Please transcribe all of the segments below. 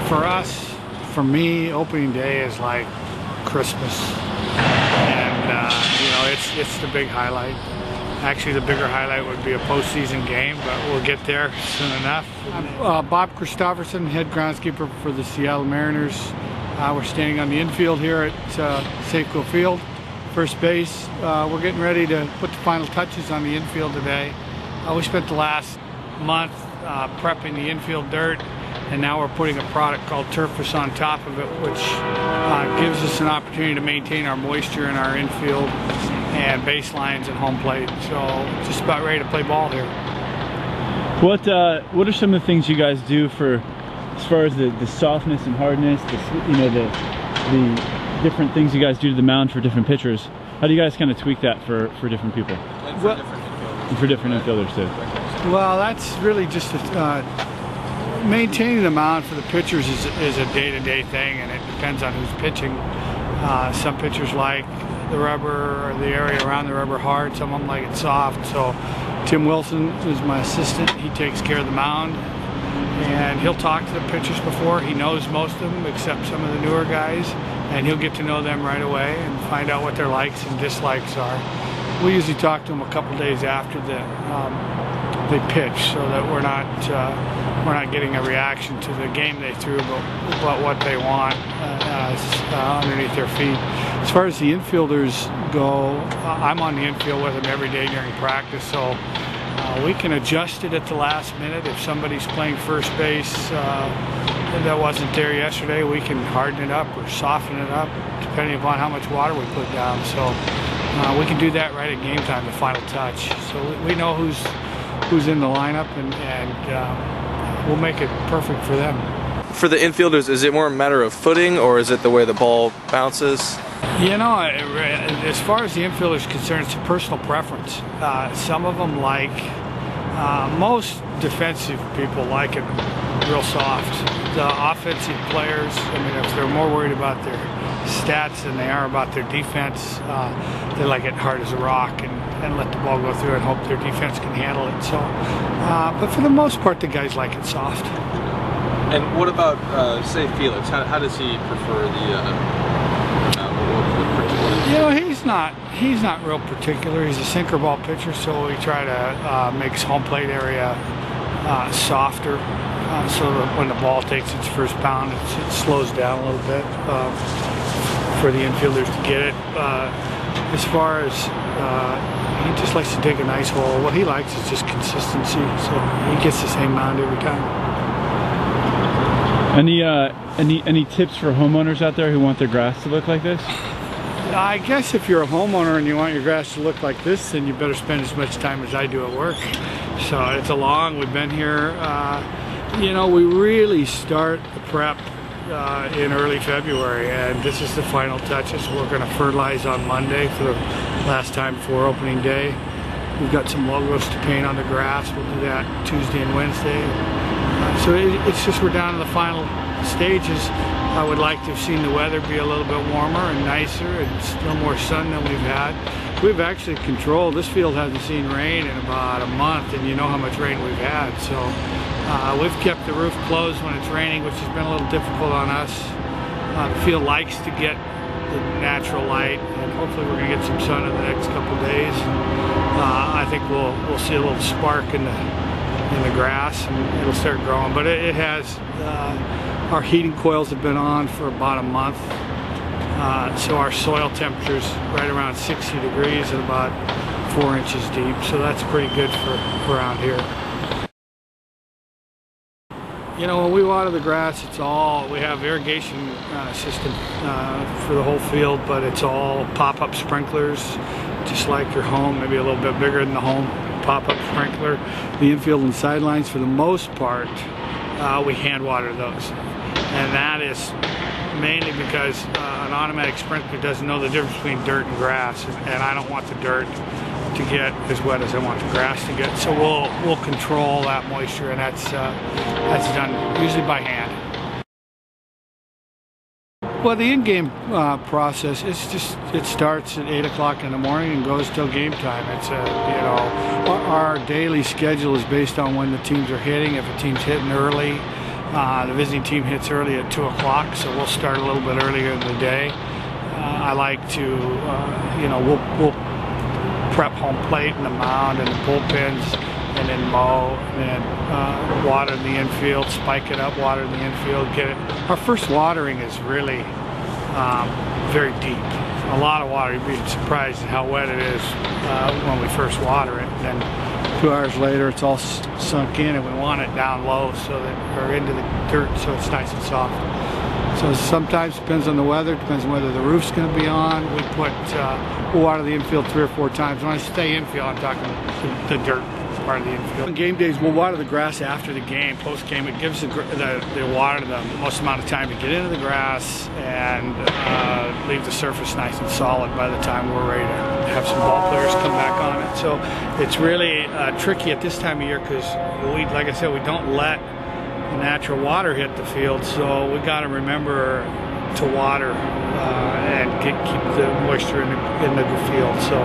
For us, for me, opening day is like Christmas, and you know, it's the big highlight. Actually, the bigger highlight would be a postseason game, but we'll get there soon enough. I'm Bob Christofferson, head groundskeeper for the Seattle Mariners. We're standing on the infield here at Safeco Field, first base. We're getting ready to put the final touches on the infield today. We spent the last month prepping the infield dirt, and now we're putting a product called Turfus on top of it, which gives us an opportunity to maintain our moisture in our infield and baselines and home plate. So just about ready to play ball here. What are some of the things you guys do for, as far as the softness and hardness, the different things you guys do to the mound for different pitchers? How do you guys kind of tweak that for different people? And for different infielders. And for different infielders too. Well, that's really just maintaining the mound for the pitchers is a day-to-day thing, and it depends on who's pitching. Some pitchers like the rubber or the area around the rubber hard, some of them like it soft. So Tim Wilson is my assistant. He takes care of the mound, and he'll talk to the pitchers before. He knows most of them except some of the newer guys, and he'll get to know them right away and find out what their likes and dislikes are. We usually talk to them a couple days after they pitch, so that we're not getting a reaction to the game they threw, but what they want underneath their feet. As far as the infielders go, I'm on the infield with them every day during practice, so we can adjust it at the last minute. If somebody's playing first base that wasn't there yesterday, we can harden it up or soften it up depending upon how much water we put down. So we can do that right at game time, the final touch. So we know who's in the lineup, and we'll make it perfect for them. For the infielders, is it more a matter of footing, or is it the way the ball bounces? You know, as far as the infielder is concerned, it's a personal preference. Some of them like, most defensive people like it real soft. The offensive players, I mean, if they're more worried about their stats than they are about their defense, they like it hard as a rock and let the ball go through and hope their defense can handle it. So, but for the most part, the guys like it soft. And what about, say, Felix? How does he prefer the? You know, he's not real particular. He's a sinker ball pitcher, so we try to make his home plate area softer, so that when the ball takes its first pound, it slows down a little bit for the infielders to get it. As far as he just likes to dig a nice hole. What he likes is just consistency, so he gets the same mound every time. Any tips for homeowners out there who want their grass to look like this? I guess if you're a homeowner and you want your grass to look like this, then you better spend as much time as I do at work. So it's we've been here, you know, we really start the prep in early February, and this is the final touches. We're going to fertilize on Monday for the last time before opening day. We've got some logos to paint on the grass. We'll do that Tuesday and Wednesday. So it's just we're down to the final stages. I would like to have seen the weather be a little bit warmer and nicer and still more sun than we've had. We've actually controlled, this field hasn't seen rain in about a month, and you know how much rain we've had. So we've kept the roof closed when it's raining, which has been a little difficult on us. The field likes to get the natural light, and hopefully we're going to get some sun in the next couple of days. I think we'll see a little spark in the grass, and it'll start growing. But it has, our heating coils have been on for about a month, so our soil temperature's right around 60 degrees and about 4 inches deep, so that's pretty good for around here. You know, when we water the grass, we have irrigation system for the whole field, but it's all pop-up sprinklers, just like your home, maybe a little bit bigger than the home pop-up sprinkler. The infield and sidelines, for the most part, we hand water those. And that is mainly because an automatic sprinkler doesn't know the difference between dirt and grass, and I don't want the dirt to get as wet as I want the grass to get. So we'll control that moisture, and that's done usually by hand. Well, the in-game process, it starts at 8 o'clock in the morning and goes till game time. It's you know, our daily schedule is based on when the teams are hitting. If a team's hitting early, The visiting team hits early at 2 o'clock, so we'll start a little bit earlier in the day. I like to, we'll prep home plate and the mound and the bullpens, and then mow, and then water the infield, spike it up, water the infield, get it. Our first watering is really very deep. A lot of water. You'd be surprised at how wet it is when we first water it. And then 2 hours later, it's all sunk in, and we want it down low so that, or into the dirt, so it's nice and soft. So sometimes depends on the weather, depends on whether the roof's going to be on. We'll water the infield 3 or 4 times. When I say infield, I'm talking the dirt part of the infield. On game days, we'll water the grass after the game, post game. It gives the water the most amount of time to get into the grass and leave the surface nice and solid by the time we're ready to have some ball players come back on it. So it's really tricky at this time of year because like I said, we don't let the natural water hit the field, so we got to remember to water and keep the moisture in the field. So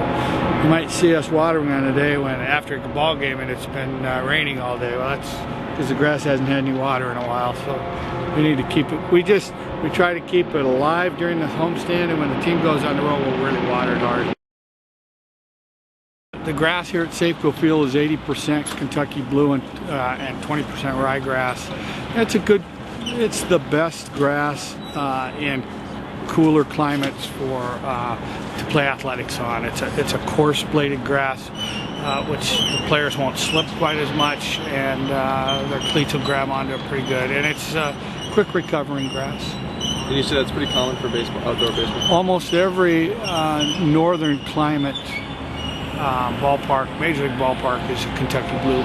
you might see us watering on a day when after a ball game and it's been raining all day. Well, that's because the grass hasn't had any water in a while, so we need to keep it. We try to keep it alive during the homestand, and when the team goes on the road, we'll really water it hard. The grass here at Safeco Field is 80% Kentucky blue and 20% ryegrass. It's the best grass in cooler climates to play athletics on. It's a coarse bladed grass, which the players won't slip quite as much, and their cleats will grab onto it pretty good. And it's quick recovering grass. And you said that's pretty common for baseball, outdoor baseball? Almost every northern climate ballpark, major league ballpark, is Kentucky blue.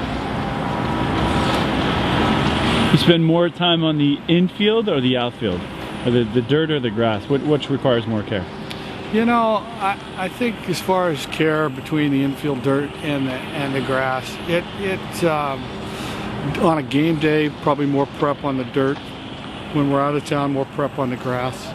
You spend more time on the infield or the outfield? Or the dirt or the grass? Which requires more care? I think as far as care between the infield dirt and the grass, it's on a game day, probably more prep on the dirt. When we're out of town, more prep on the grass.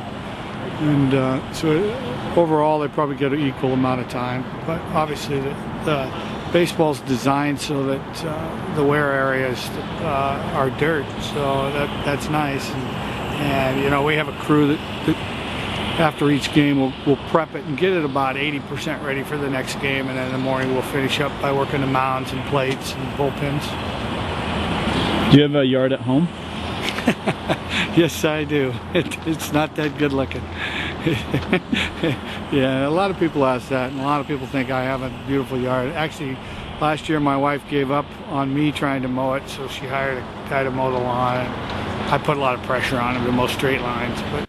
And so overall, they probably get an equal amount of time. But obviously, the baseball's designed so that the wear areas are dirt, so that's nice. And we have a crew that after each game we'll prep it and get it about 80% ready for the next game, and then in the morning we'll finish up by working the mounds and plates and bullpens. Do you have a yard at home? Yes, I do. It's not that good looking. Yeah, a lot of people ask that, and a lot of people think I have a beautiful yard. Actually, last year my wife gave up on me trying to mow it, so she hired a guy to mow the lawn. I put a lot of pressure on him to mow straight lines. But